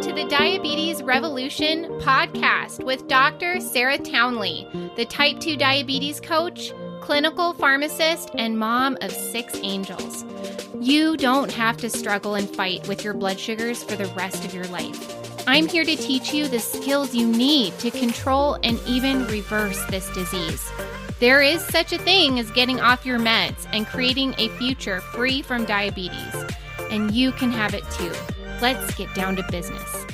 Welcome to the Diabetes Revolution podcast with Dr. Sarah Townley, the type 2 diabetes coach, clinical pharmacist, and mom of 6 angels. You don't have to struggle and fight with your blood sugars for the rest of your life. I'm here to teach you the skills you need to control and even reverse this disease. There is such a thing as getting off your meds and creating a future free from diabetes, and you can have it too. Let's get down to business.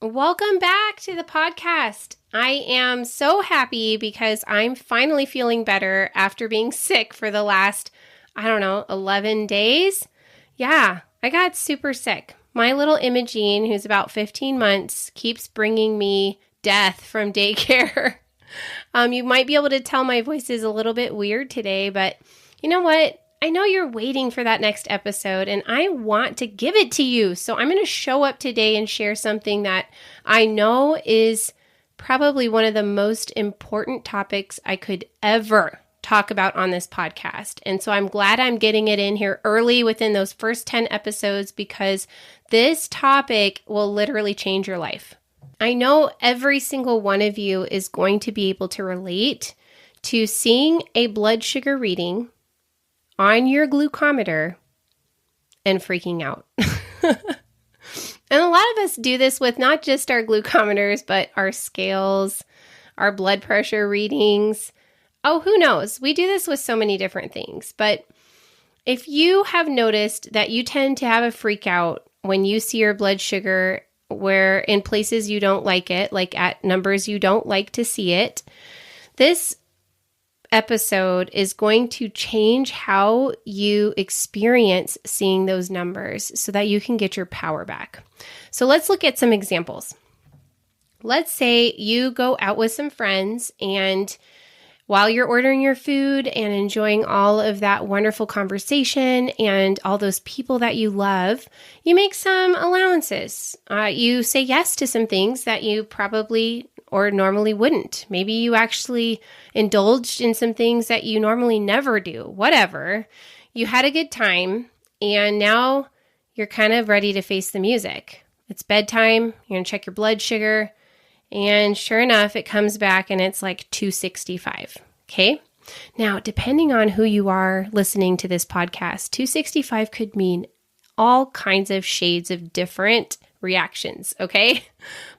Welcome back to the podcast. I am so happy because I'm finally feeling better after being sick for the last, 11 days. Yeah, I got super sick. My little Imogene, who's about 15 months, keeps bringing me death from daycare. You might be able to tell my voice is a little bit weird today, but you know what? I know you're waiting for that next episode, and I want to give it to you. So I'm going to show up today and share something that I know is probably one of the most important topics I could ever talk about on this podcast. And so I'm glad I'm getting it in here early within those first 10 episodes because this topic will literally change your life. I know every single one of you is going to be able to relate to seeing a blood sugar reading on your glucometer and freaking out. And a lot of us do this with not just our glucometers, but our scales, our blood pressure readings. Oh, who knows? We do this with so many different things. But if you have noticed that you tend to have a freak out when you see your blood sugar where in places you don't like it, like at numbers you don't like to see it, this episode is going to change how you experience seeing those numbers so that you can get your power back. So let's look at some examples. Let's say you go out with some friends and while you're ordering your food and enjoying all of that wonderful conversation and all those people that you love, you make some allowances. You say yes to some things that you probably or normally wouldn't. Maybe you actually indulged in some things that you normally never do. Whatever. You had a good time, and now you're kind of ready to face the music. It's bedtime. You're going to check your blood sugar, and sure enough, it comes back, and it's like 265. Okay? Now, depending on who you are listening to this podcast, 265 could mean all kinds of shades of different reactions, okay?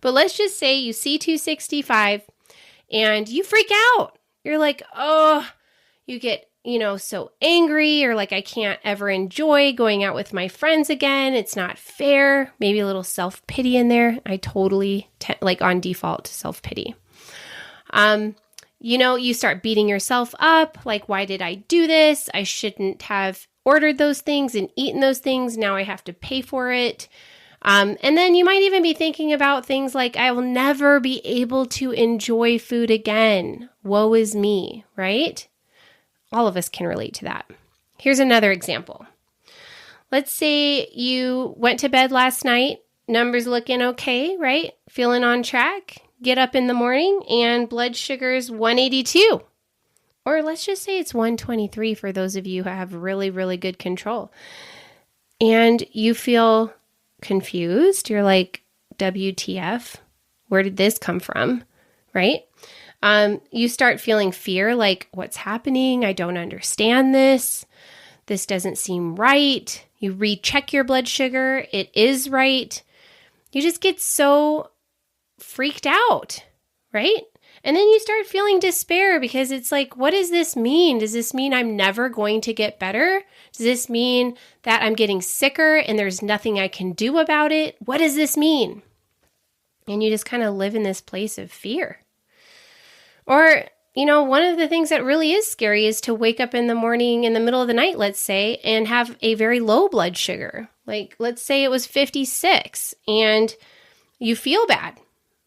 But let's just say you see 265 and you freak out. You're like, oh, you get, so angry or like, I can't ever enjoy going out with my friends again. It's not fair. Maybe a little self-pity in there. I totally, on default, self-pity. You start beating yourself up. Like, why did I do this? I shouldn't have ordered those things and eaten those things. Now I have to pay for it. And then you might even be thinking about things like, I will never be able to enjoy food again. Woe is me, right? All of us can relate to that. Here's another example. Let's say you went to bed last night, numbers looking okay, right? Feeling on track. Get up in the morning and blood sugar's 182. Or let's just say it's 123 for those of you who have really, really good control. And you feel confused. You're like, WTF? Where did this come from? Right? You start feeling fear, like, what's happening? I don't understand this. This doesn't seem right. You recheck your blood sugar. It is right. You just get so freaked out, right? And then you start feeling despair because it's like, what does this mean? Does this mean I'm never going to get better? Does this mean that I'm getting sicker and there's nothing I can do about it? What does this mean? And you just kind of live in this place of fear. Or, one of the things that really is scary is to wake up in the morning, in the middle of the night, let's say, and have a very low blood sugar. Like, let's say it was 56 and you feel bad.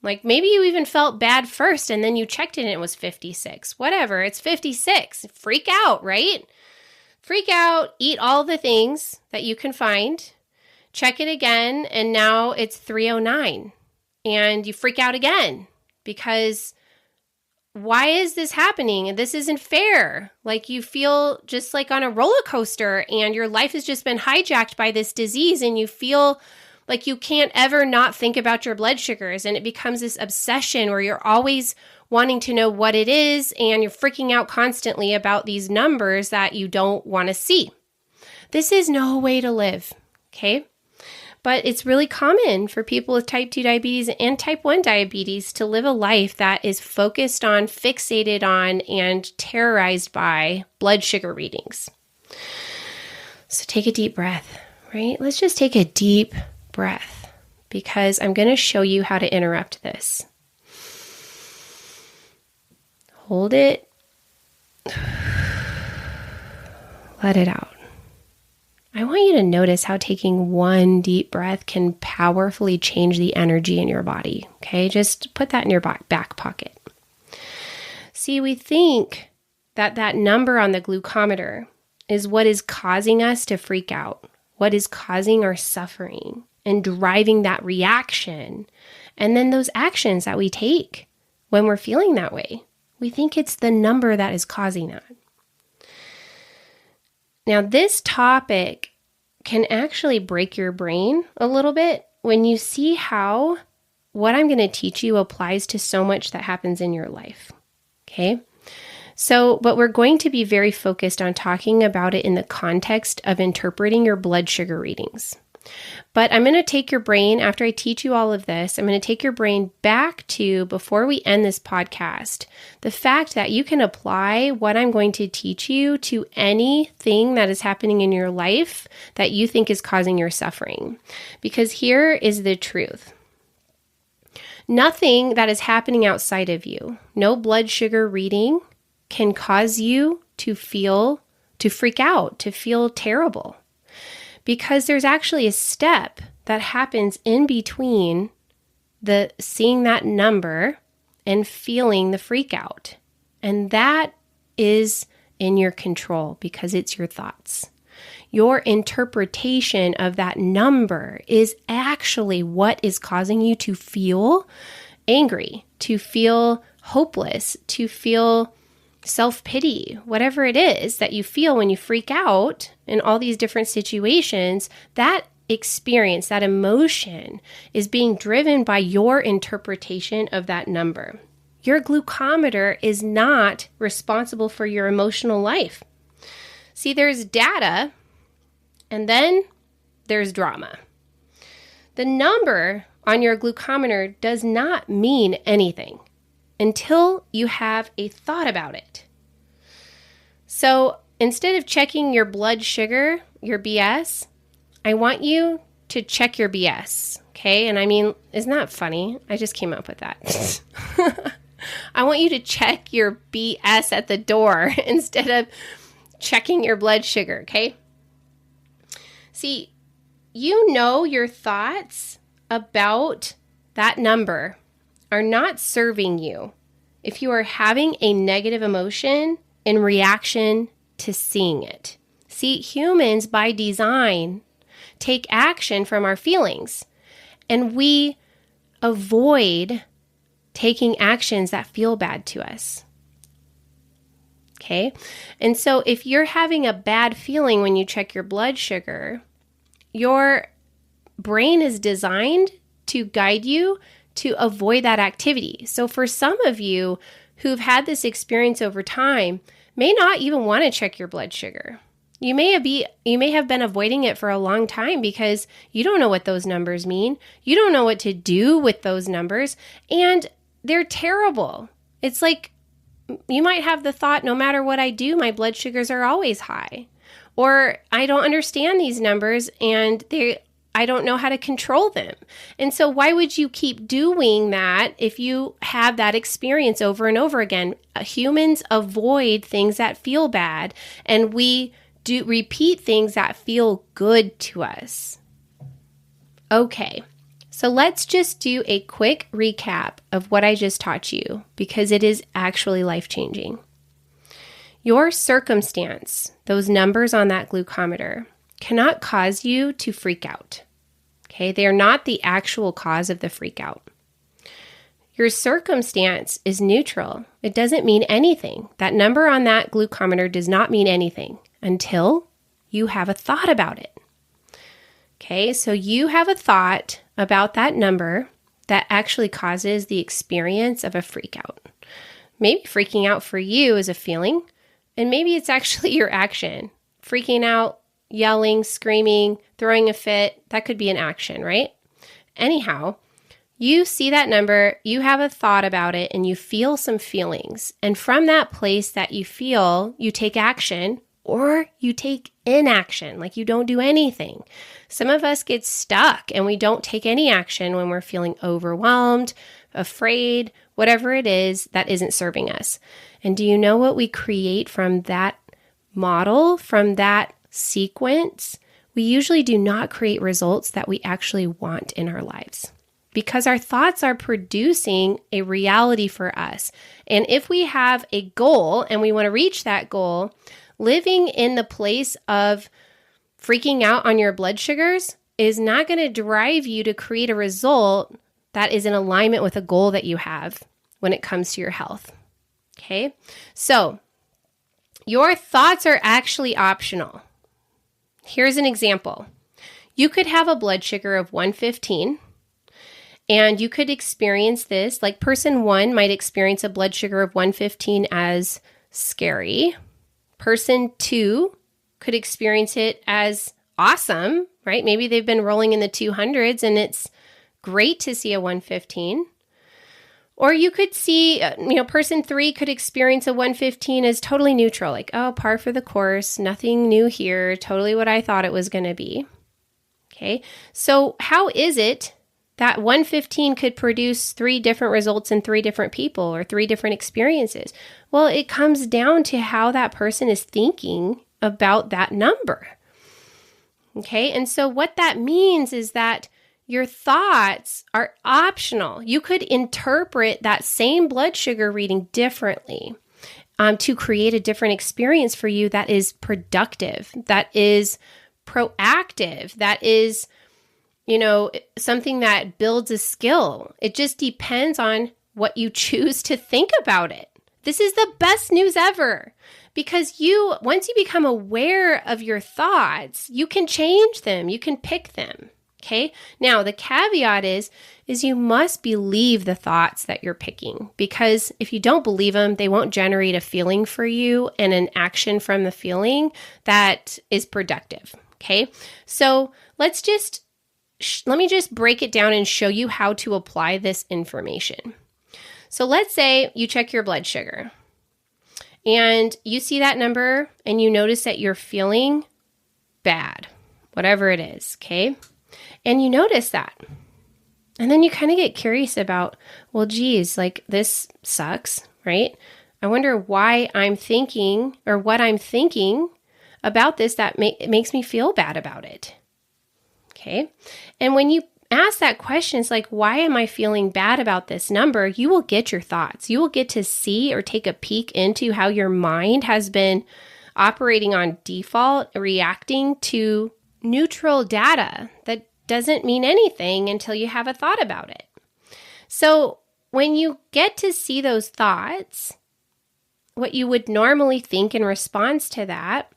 Like maybe you even felt bad first and then you checked it and it was 56. Whatever, it's 56. Freak out, right? Freak out, eat all the things that you can find, check it again, and now it's 309. And you freak out again because why is this happening? This isn't fair. Like you feel just like on a roller coaster and your life has just been hijacked by this disease and you feel Like you can't ever not think about your blood sugars, and it becomes this obsession where you're always wanting to know what it is and you're freaking out constantly about these numbers that you don't want to see. This is no way to live, okay? But it's really common for people with type 2 diabetes and type 1 diabetes to live a life that is focused on, fixated on, and terrorized by blood sugar readings. So take a deep breath, right? Let's just take a deep breath because I'm going to show you how to interrupt this. Hold it. Let it out. I want you to notice how taking one deep breath can powerfully change the energy in your body, okay? Just put that in your back pocket. See, we think that that number on the glucometer is what is causing us to freak out, what is causing our suffering and driving that reaction, and then those actions that we take when we're feeling that way. We think it's the number that is causing that. Now, this topic can actually break your brain a little bit when you see how what I'm going to teach you applies to so much that happens in your life, okay? But we're going to be very focused on talking about it in the context of interpreting your blood sugar readings. But I'm going to take your brain, after I teach you all of this, I'm going to take your brain back to, before we end this podcast, the fact that you can apply what I'm going to teach you to anything that is happening in your life that you think is causing your suffering. Because here is the truth. Nothing that is happening outside of you, no blood sugar reading, can cause you to freak out, to feel terrible. Because there's actually a step that happens in between the seeing that number and feeling the freak out. And that is in your control because it's your thoughts. Your interpretation of that number is actually what is causing you to feel angry, to feel hopeless, to feel self-pity, whatever it is that you feel when you freak out in all these different situations. That experience, that emotion is being driven by your interpretation of that number. Your glucometer is not responsible for your emotional life. See, there's data and then there's drama. The number on your glucometer does not mean anything until you have a thought about it. So instead of checking your blood sugar, your BS, I want you to check your BS, okay? And I mean, isn't that funny? I just came up with that. I want you to check your BS at the door instead of checking your blood sugar, okay? See, you know your thoughts about that number are not serving you if you are having a negative emotion in reaction to seeing it. See, humans by design take action from our feelings, and we avoid taking actions that feel bad to us. Okay? And so if you're having a bad feeling when you check your blood sugar, your brain is designed to guide you to avoid that activity. So for some of you who've had this experience over time, may not even want to check your blood sugar. You may have been avoiding it for a long time because you don't know what those numbers mean. You don't know what to do with those numbers, and they're terrible. It's like you might have the thought, no matter what I do, my blood sugars are always high. Or I don't understand these numbers and I don't know how to control them. And so why would you keep doing that if you have that experience over and over again? Humans avoid things that feel bad, and we do repeat things that feel good to us. Okay, so let's just do a quick recap of what I just taught you because it is actually life-changing. Your circumstance, those numbers on that glucometer, cannot cause you to freak out. Okay, they are not the actual cause of the freak out. Your circumstance is neutral. It doesn't mean anything. That number on that glucometer does not mean anything until you have a thought about it. Okay, so you have a thought about that number that actually causes the experience of a freak out. Maybe freaking out for you is a feeling, and maybe it's actually your action. Freaking out, yelling, screaming, throwing a fit, that could be an action, right? Anyhow, you see that number, you have a thought about it, and you feel some feelings. And from that place that you feel, you take action or you take inaction, like you don't do anything. Some of us get stuck and we don't take any action when we're feeling overwhelmed, afraid, whatever it is that isn't serving us. And do you know what we create from that model, from that sequence? We usually do not create results that we actually want in our lives because our thoughts are producing a reality for us. And if we have a goal and we want to reach that goal, living in the place of freaking out on your blood sugars is not going to drive you to create a result that is in alignment with a goal that you have when it comes to your health. Okay? So, your thoughts are actually optional. Here's an example. You could have a blood sugar of 115, and you could experience this, like person 1 might experience a blood sugar of 115 as scary. Person 2 could experience it as awesome, right? Maybe they've been rolling in the 200s and it's great to see a 115. Or you could see, person 3 could experience a 115 as totally neutral, like, oh, par for the course, nothing new here, totally what I thought it was going to be. Okay, so how is it that 115 could produce 3 different results in 3 different people or 3 different experiences? Well, it comes down to how that person is thinking about that number. Okay, and so what that means is that your thoughts are optional. You could interpret that same blood sugar reading differently to create a different experience for you that is productive, that is proactive, that is, something that builds a skill. It just depends on what you choose to think about it. This is the best news ever because once you become aware of your thoughts, you can change them, you can pick them. Okay. Now, the caveat is you must believe the thoughts that you're picking because if you don't believe them, they won't generate a feeling for you and an action from the feeling that is productive. Okay. So let me just break it down and show you how to apply this information. So let's say you check your blood sugar and you see that number and you notice that you're feeling bad, whatever it is. Okay. And you notice that. And then you kind of get curious about, well, geez, like this sucks, right? I wonder why I'm thinking or what I'm thinking about this that makes me feel bad about it. Okay. And when you ask that question, it's like, why am I feeling bad about this number? You will get your thoughts. You will get to see or take a peek into how your mind has been operating on default, reacting to neutral data that doesn't mean anything until you have a thought about it. So when you get to see those thoughts, what you would normally think in response to that,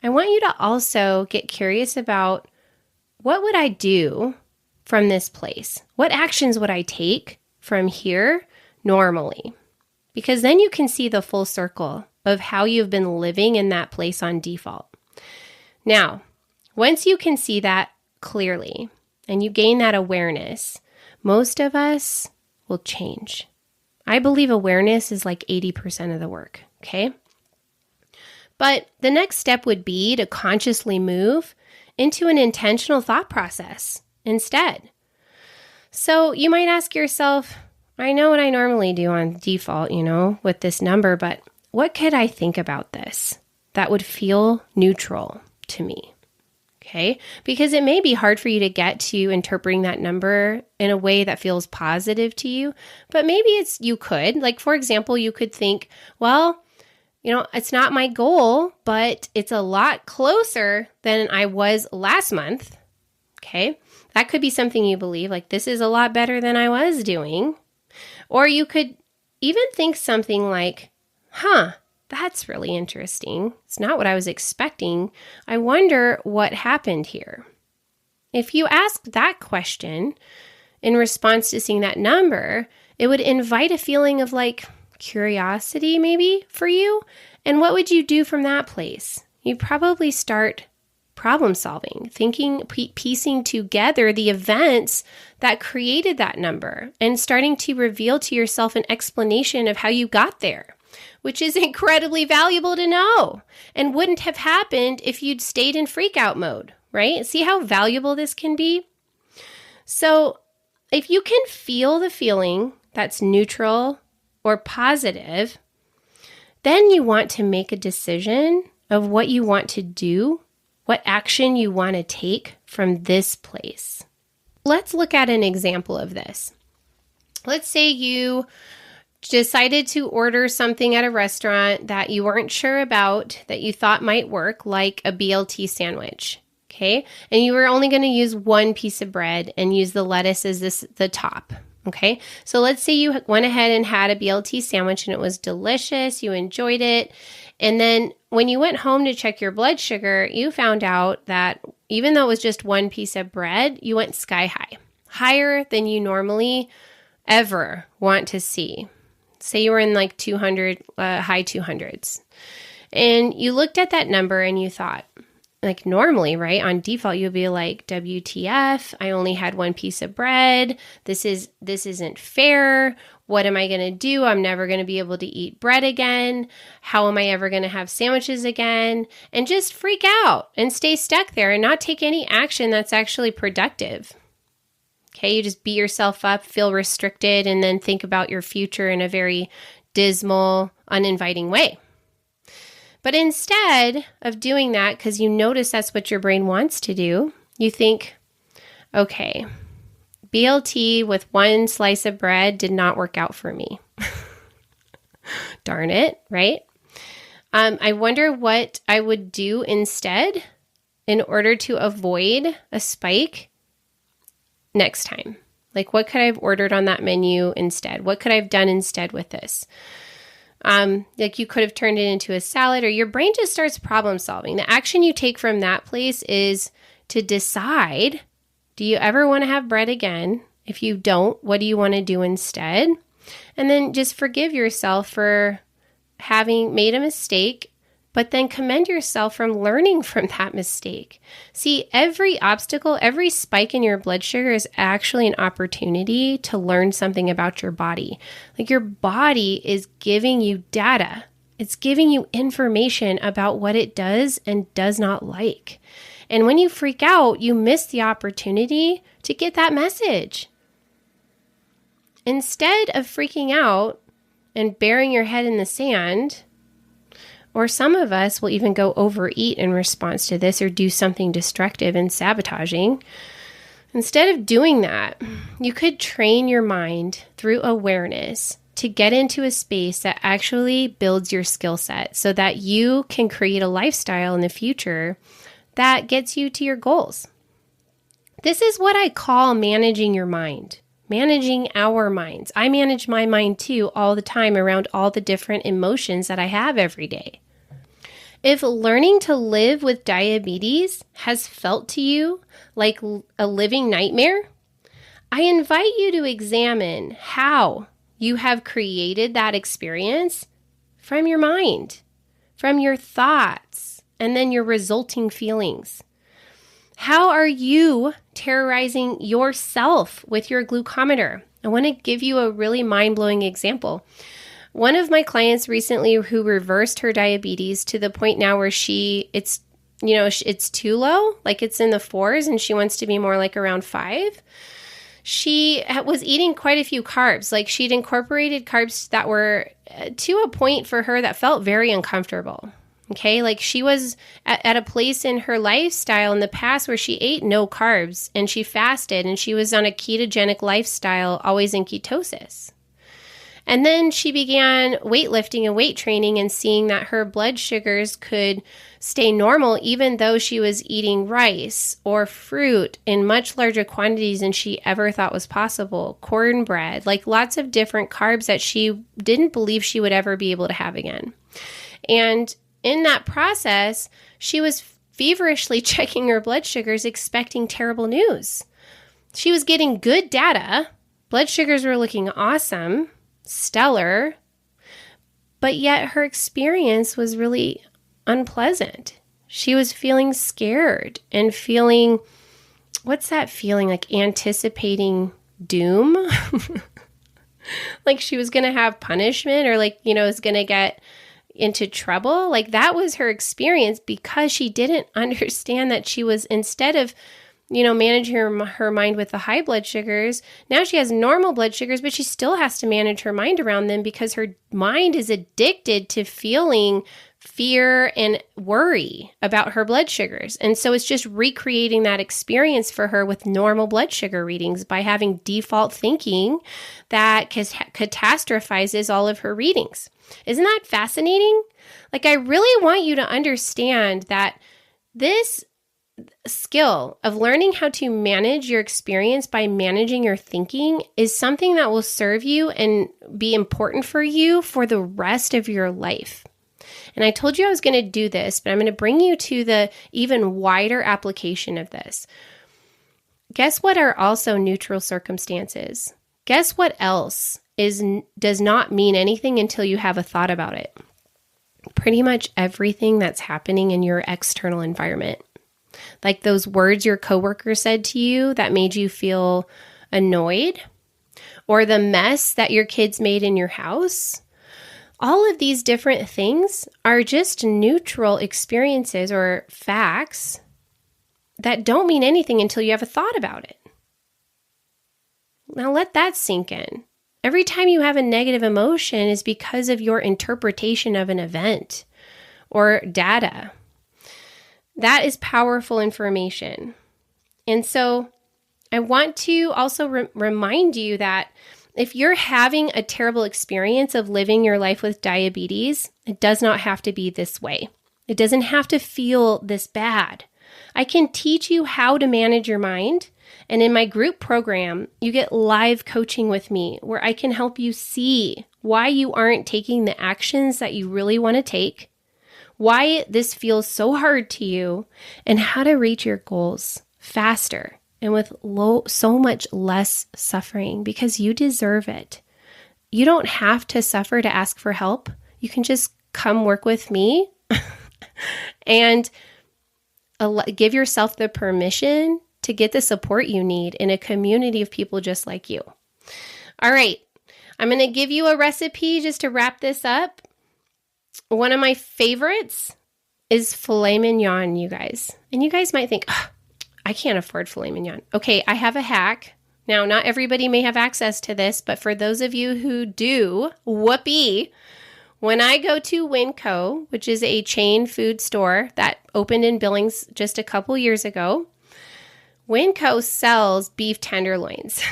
I want you to also get curious about what would I do from this place? What actions would I take from here normally? Because then you can see the full circle of how you've been living in that place on default. Now, once you can see that clearly and you gain that awareness, most of us will change. I believe awareness is like 80% of the work, okay? But the next step would be to consciously move into an intentional thought process instead. So you might ask yourself, I know what I normally do on default, with this number, but what could I think about this that would feel neutral to me? Okay, because it may be hard for you to get to interpreting that number in a way that feels positive to you, but maybe you could. Like, for example, you could think, well, it's not my goal, but it's a lot closer than I was last month. Okay, that could be something you believe, like this is a lot better than I was doing. Or you could even think something like, that's really interesting. It's not what I was expecting. I wonder what happened here. If you asked that question in response to seeing that number, it would invite a feeling of like curiosity maybe for you. And what would you do from that place? You'd probably start problem solving, thinking, piecing together the events that created that number and starting to reveal to yourself an explanation of how you got there, which is incredibly valuable to know and wouldn't have happened if you'd stayed in freak out mode, right? See how valuable this can be? So if you can feel the feeling that's neutral or positive, then you want to make a decision of what you want to do, what action you want to take from this place. Let's look at an example of this. Let's say you decided to order something at a restaurant that you weren't sure about, that you thought might work, like a BLT sandwich, okay? And you were only going to use one piece of bread and use the lettuce as the top, okay? So let's say you went ahead and had a BLT sandwich and it was delicious, you enjoyed it, and then when you went home to check your blood sugar, you found out that even though it was just one piece of bread, you went sky high, higher than you normally ever want to see. Say you were in like 200, high 200s. And you looked at that number and you thought, like normally, right, on default, you'd be like, WTF, I only had one piece of bread. This isn't fair. What am I going to do? I'm never going to be able to eat bread again. How am I ever going to have sandwiches again? And just freak out and stay stuck there and not take any action that's actually productive. Okay, you just beat yourself up, feel restricted, and then think about your future in a very dismal, uninviting way. But instead of doing that, because you notice that's what your brain wants to do, you think, okay, BLT with one slice of bread did not work out for me. Darn it, right? I wonder what I would do instead in order to avoid a spike next time. Like, what could I have ordered on that menu instead? What could I have done instead with this? Like you could have turned it into a salad, or your brain just starts problem solving. The action you take from that place is to decide, do you ever want to have bread again? If you don't, what do you want to do instead? And then just forgive yourself for having made a mistake, but then commend yourself from learning from that mistake. See, every obstacle, every spike in your blood sugar is actually an opportunity to learn something about your body. Like your body is giving you data. It's giving you information about what it does and does not like. And when you freak out, you miss the opportunity to get that message. Instead of freaking out and burying your head in the sand, or some of us will even go overeat in response to this or do something destructive and sabotaging. Instead of doing that, you could train your mind through awareness to get into a space that actually builds your skill set so that you can create a lifestyle in the future that gets you to your goals. This is what I call managing your mind. Managing our minds. I manage my mind too all the time around all the different emotions that I have every day. If learning to live with diabetes has felt to you like a living nightmare, I invite you to examine how you have created that experience from your mind, from your thoughts, and then your resulting feelings. How are you terrorizing yourself with your glucometer? I want to give you a really mind-blowing example. One of my clients recently who reversed her diabetes to the point now where it's too low, like it's in the 4s and she wants to be more like around 5. She was eating quite a few carbs. Like she'd incorporated carbs that were to a point for her that felt very uncomfortable. Okay, like she was at a place in her lifestyle in the past where she ate no carbs and she fasted and she was on a ketogenic lifestyle, always in ketosis. And then she began weightlifting and weight training and seeing that her blood sugars could stay normal even though she was eating rice or fruit in much larger quantities than she ever thought was possible, cornbread, like lots of different carbs that she didn't believe she would ever be able to have again. And in that process, she was feverishly checking her blood sugars, expecting terrible news. She was getting good data. Blood sugars were looking awesome, stellar, but yet her experience was really unpleasant. She was feeling scared and feeling, what's that feeling? Like anticipating doom? Like she was going to have punishment or like, is going to get into trouble. Like that was her experience because she didn't understand that she was, instead of, managing her mind with the high blood sugars, now she has normal blood sugars, but she still has to manage her mind around them because her mind is addicted to feeling fear and worry about her blood sugars. And so it's just recreating that experience for her with normal blood sugar readings by having default thinking that catastrophizes all of her readings. Isn't that fascinating? Like, I really want you to understand that this skill of learning how to manage your experience by managing your thinking is something that will serve you and be important for you for the rest of your life. And I told you I was going to do this, but I'm going to bring you to the even wider application of this. Guess what are also neutral circumstances? Guess what else does not mean anything until you have a thought about it? Pretty much everything that's happening in your external environment. Like those words your coworker said to you that made you feel annoyed, or the mess that your kids made in your house. All of these different things are just neutral experiences or facts that don't mean anything until you have a thought about it. Now let that sink in. Every time you have a negative emotion is because of your interpretation of an event or data. That is powerful information. And so I want to also remind you that if you're having a terrible experience of living your life with diabetes, it does not have to be this way. It doesn't have to feel this bad. I can teach you how to manage your mind. And in my group program, you get live coaching with me where I can help you see why you aren't taking the actions that you really want to take, why this feels so hard to you, and how to reach your goals faster and with so much less suffering, because you deserve it. You don't have to suffer to ask for help. You can just come work with me and give yourself the permission to get the support you need in a community of people just like you. All right, I'm going to give you a recipe just to wrap this up. One of my favorites is filet mignon, you guys. And you guys might think, I can't afford filet mignon. Okay, I have a hack. Now, not everybody may have access to this, but for those of you who do, whoopee. When I go to Winco, which is a chain food store that opened in Billings just a couple years ago, Winco sells beef tenderloins,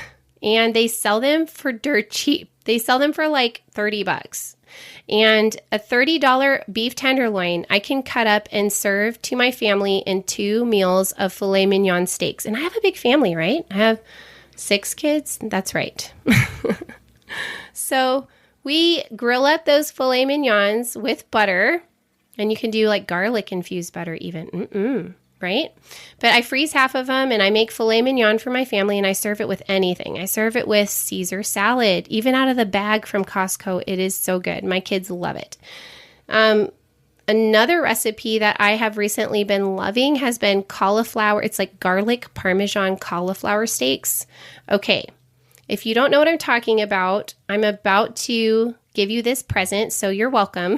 and they sell them for dirt cheap. They sell them for like $30. And a $30 beef tenderloin I can cut up and serve to my family in 2 meals of filet mignon steaks. And I have a big family, right? I have 6 kids. That's right. So we grill up those filet mignons with butter, and you can do like garlic infused butter even. Right? But I freeze half of them and I make filet mignon for my family, and I serve it with anything. I serve it with Caesar salad, even out of the bag from Costco. It is so good. My kids love it. Another recipe that I have recently been loving has been cauliflower. It's like garlic Parmesan cauliflower steaks. Okay. If you don't know what I'm talking about, I'm about to give you this present, so you're welcome.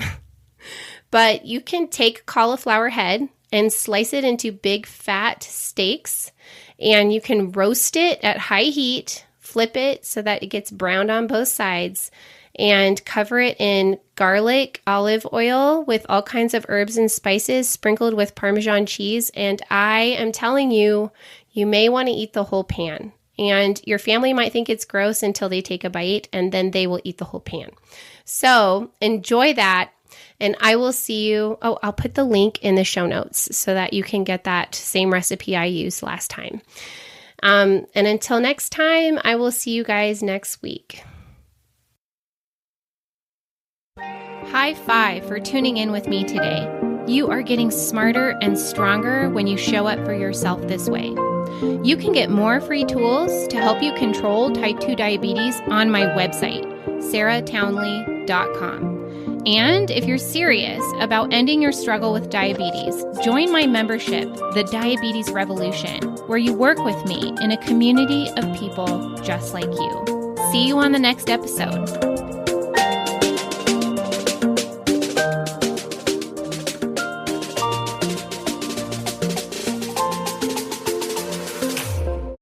But you can take cauliflower head and slice it into big fat steaks, and you can roast it at high heat, flip it so that it gets browned on both sides, and cover it in garlic, olive oil with all kinds of herbs and spices sprinkled with Parmesan cheese. And I am telling you, you may want to eat the whole pan. And your family might think it's gross until they take a bite, and then they will eat the whole pan. So enjoy that. And I will see you. Oh, I'll put the link in the show notes so that you can get that same recipe I used last time. And until next time, I will see you guys next week. High five for tuning in with me today. You are getting smarter and stronger when you show up for yourself this way. You can get more free tools to help you control type 2 diabetes on my website, sarahtownley.com. And if you're serious about ending your struggle with diabetes, join my membership, The Diabetes Revolution, where you work with me in a community of people just like you. See you on the next episode.